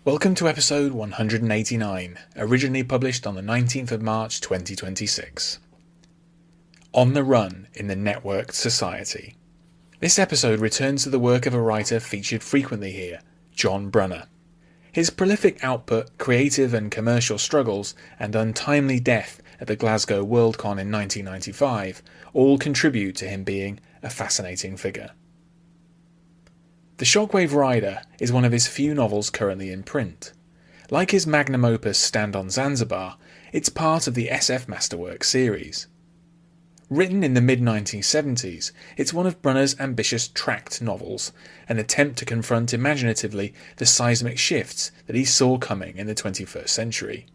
Welcome to episode 189, originally published on the 19th of March 2026. On the Run in the Networked Society. This episode returns to the work of a writer featured frequently here, John Brunner. His prolific output, creative and commercial struggles, and untimely death at the Glasgow Worldcon in 1995 all contribute to him being a fascinating figure. The Shockwave Rider is one of his few novels currently in print. Like his magnum opus Stand on Zanzibar, it's part of the SF Masterworks series. Written in the mid-1970s, it's one of Brunner's ambitious tract novels, an attempt to confront imaginatively the seismic shifts that he saw coming in the 21st century.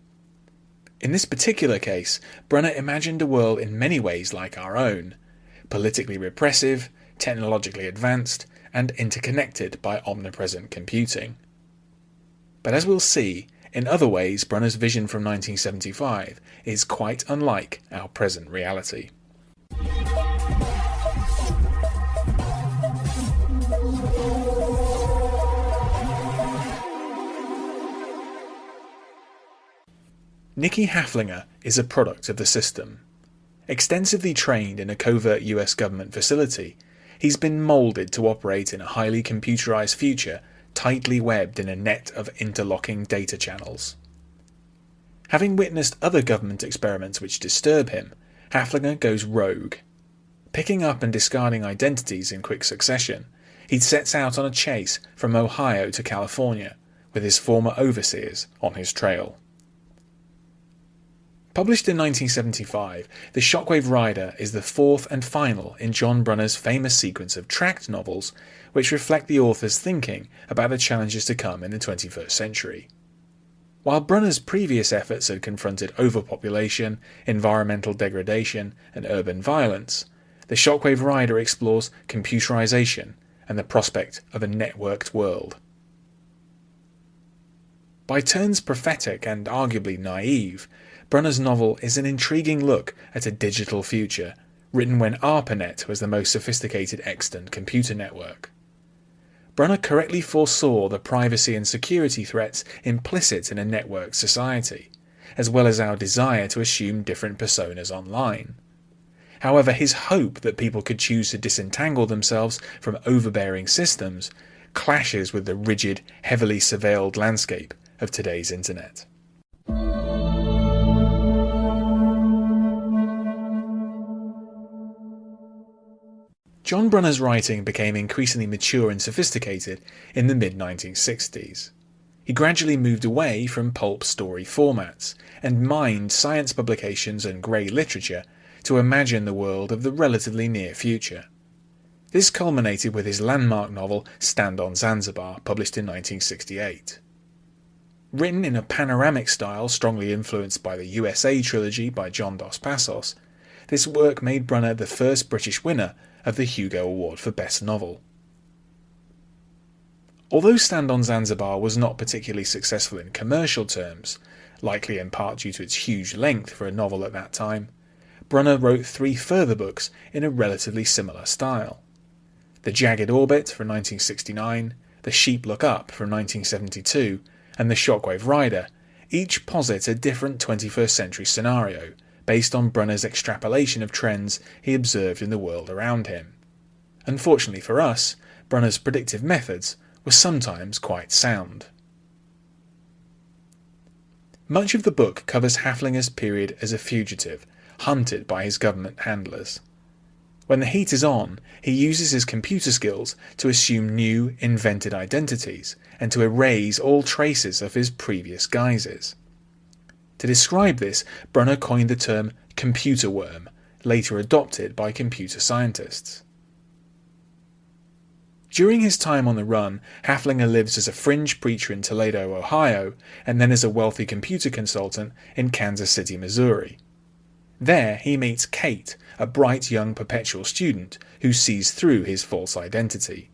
In this particular case, Brunner imagined a world in many ways like our own, politically repressive, technologically advanced, and interconnected by omnipresent computing. But as we'll see, in other ways Brunner's vision from 1975 is quite unlike our present reality. Nicky Haflinger is a product of the system. Extensively trained in a covert US government facility, he's been moulded to operate in a highly computerized future, tightly webbed in a net of interlocking data channels. Having witnessed other government experiments which disturb him, Haflinger goes rogue. Picking up and discarding identities in quick succession, he sets out on a chase from Ohio to California, with his former overseers on his trail. Published in 1975, The Shockwave Rider is the fourth and final in John Brunner's famous sequence of tract novels which reflect the author's thinking about the challenges to come in the 21st century. While Brunner's previous efforts had confronted overpopulation, environmental degradation, and urban violence, The Shockwave Rider explores computerization and the prospect of a networked world. By turns prophetic and arguably naive, Brunner's novel is an intriguing look at a digital future, written when ARPANET was the most sophisticated extant computer network. Brunner correctly foresaw the privacy and security threats implicit in a networked society, as well as our desire to assume different personas online. However, his hope that people could choose to disentangle themselves from overbearing systems clashes with the rigid, heavily surveilled landscape of today's internet. John Brunner's writing became increasingly mature and sophisticated in the mid-1960s. He gradually moved away from pulp story formats and mined science publications and grey literature to imagine the world of the relatively near future. This culminated with his landmark novel Stand on Zanzibar, published in 1968. Written in a panoramic style strongly influenced by the USA trilogy by John Dos Passos, this work made Brunner the first British winner of the Hugo Award for Best Novel. Although Stand on Zanzibar was not particularly successful in commercial terms, likely in part due to its huge length for a novel at that time, Brunner wrote three further books in a relatively similar style. The Jagged Orbit from 1969, The Sheep Look Up from 1972, and The Shockwave Rider each posit a different 21st century scenario, based on Brunner's extrapolation of trends he observed in the world around him. Unfortunately for us, Brunner's predictive methods were sometimes quite sound. Much of the book covers Haflinger's period as a fugitive, hunted by his government handlers. When the heat is on, he uses his computer skills to assume new, invented identities and to erase all traces of his previous guises. To describe this, Brunner coined the term computer worm, later adopted by computer scientists. During his time on the run, Haflinger lives as a fringe preacher in Toledo, Ohio, and then as a wealthy computer consultant in Kansas City, Missouri. There he meets Kate, a bright young perpetual student who sees through his false identity.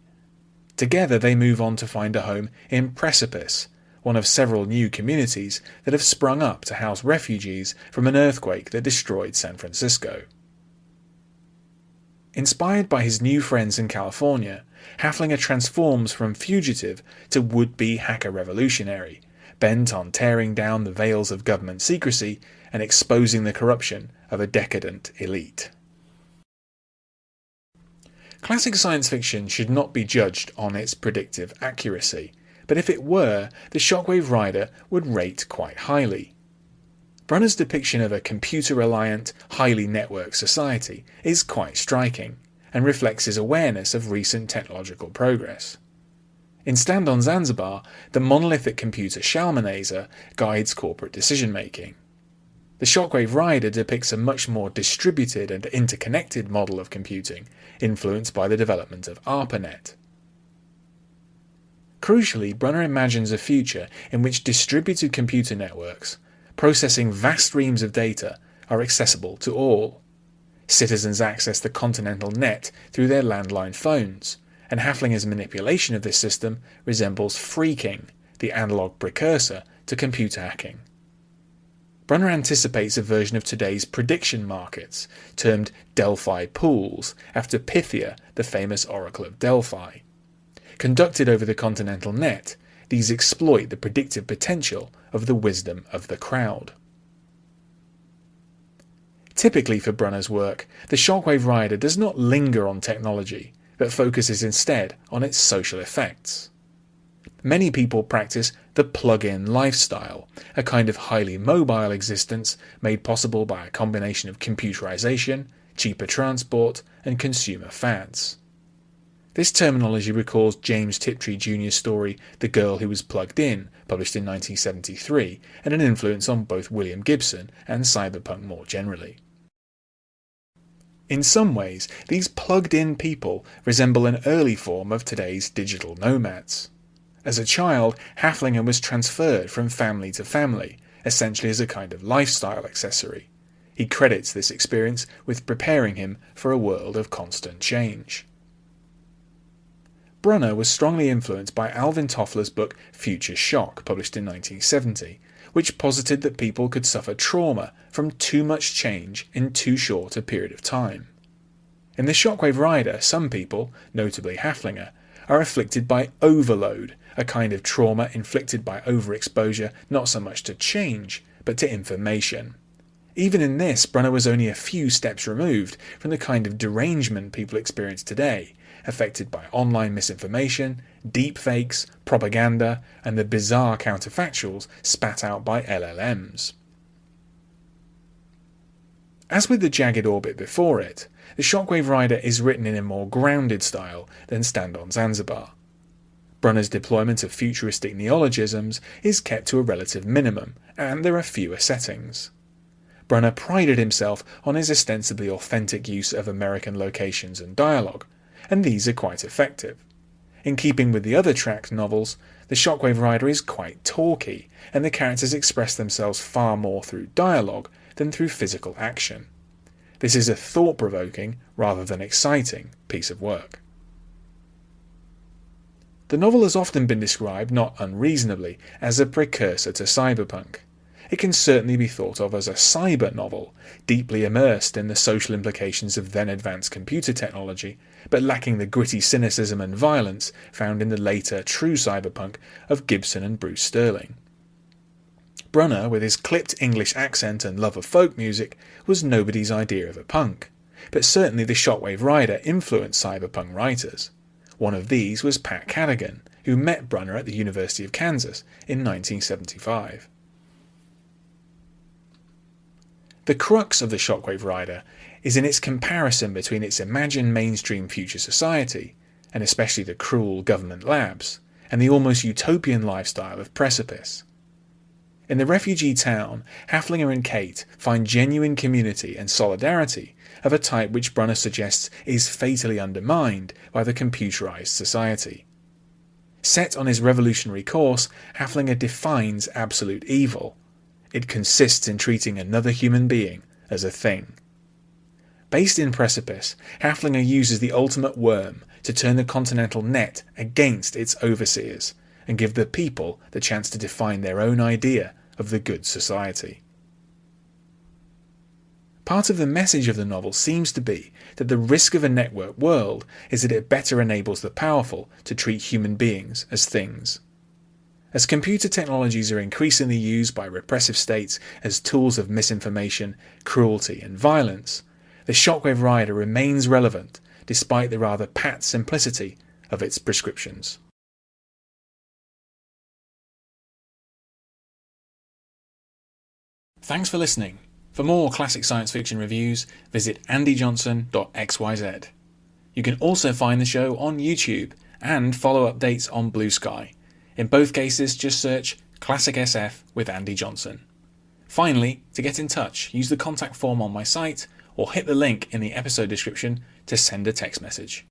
Together they move on to find a home in Precipice, one of several new communities that have sprung up to house refugees from an earthquake that destroyed San Francisco. Inspired by his new friends in California, Haflinger transforms from fugitive to would-be hacker revolutionary, bent on tearing down the veils of government secrecy and exposing the corruption of a decadent elite. Classic science fiction should not be judged on its predictive accuracy, but if it were, the Shockwave Rider would rate quite highly. Brunner's depiction of a computer-reliant, highly networked society is quite striking, and reflects his awareness of recent technological progress. In Stand on Zanzibar, the monolithic computer Shalmaneser guides corporate decision-making. The Shockwave Rider depicts a much more distributed and interconnected model of computing, influenced by the development of ARPANET. Crucially, Brunner imagines a future in which distributed computer networks, processing vast reams of data, are accessible to all. Citizens access the continental net through their landline phones, and Haflinger's manipulation of this system resembles phreaking, the analogue precursor to computer hacking. Brunner anticipates a version of today's prediction markets, termed Delphi pools, after Pythia, the famous oracle of Delphi. Conducted over the continental net, these exploit the predictive potential of the wisdom of the crowd. Typically for Brunner's work, the Shockwave Rider does not linger on technology, but focuses instead on its social effects. Many people practice the plug-in lifestyle, a kind of highly mobile existence made possible by a combination of computerization, cheaper transport, and consumer fads. This terminology recalls James Tiptree Jr.'s story The Girl Who Was Plugged In, published in 1973, and an influence on both William Gibson and cyberpunk more generally. In some ways, these plugged-in people resemble an early form of today's digital nomads. As a child, Haflinger was transferred from family to family, essentially as a kind of lifestyle accessory. He credits this experience with preparing him for a world of constant change. Brunner was strongly influenced by Alvin Toffler's book Future Shock, published in 1970, which posited that people could suffer trauma from too much change in too short a period of time. In the Shockwave Rider, some people, notably Haflinger, are afflicted by overload, a kind of trauma inflicted by overexposure not so much to change, but to information. Even in this, Brunner was only a few steps removed from the kind of derangement people experience today, affected by online misinformation, deepfakes, propaganda, and the bizarre counterfactuals spat out by LLMs. As with the Jagged Orbit before it, the Shockwave Rider is written in a more grounded style than Stand on Zanzibar. Brunner's deployment of futuristic neologisms is kept to a relative minimum, and there are fewer settings. Brunner prided himself on his ostensibly authentic use of American locations and dialogue, and these are quite effective. In keeping with the other tract novels, the Shockwave Rider is quite talky, and the characters express themselves far more through dialogue than through physical action. This is a thought-provoking, rather than exciting, piece of work. The novel has often been described, not unreasonably, as a precursor to cyberpunk. It can certainly be thought of as a cyber novel, deeply immersed in the social implications of then advanced computer technology, but lacking the gritty cynicism and violence found in the later true cyberpunk of Gibson and Bruce Sterling. Brunner, with his clipped English accent and love of folk music, was nobody's idea of a punk, but certainly the Shockwave Rider influenced cyberpunk writers. One of these was Pat Cadigan, who met Brunner at the University of Kansas in 1975. The crux of the Shockwave Rider is in its comparison between its imagined mainstream future society, and especially the cruel government labs, and the almost utopian lifestyle of Precipice. In the refugee town, Haflinger and Kate find genuine community and solidarity of a type which Brunner suggests is fatally undermined by the computerized society. Set on his revolutionary course, Haflinger defines absolute evil. It consists in treating another human being as a thing. Based in Precipice, Haflinger uses the ultimate worm to turn the continental net against its overseers and give the people the chance to define their own idea of the good society. Part of the message of the novel seems to be that the risk of a networked world is that it better enables the powerful to treat human beings as things. As computer technologies are increasingly used by repressive states as tools of misinformation, cruelty and violence, the Shockwave Rider remains relevant despite the rather pat simplicity of its prescriptions. Thanks for listening. For more classic science fiction reviews, visit andyjohnson.xyz. You can also find the show on YouTube and follow updates on Blue Sky. In both cases, just search Classic SF with Andy Johnson. Finally, to get in touch, use the contact form on my site or hit the link in the episode description to send a text message.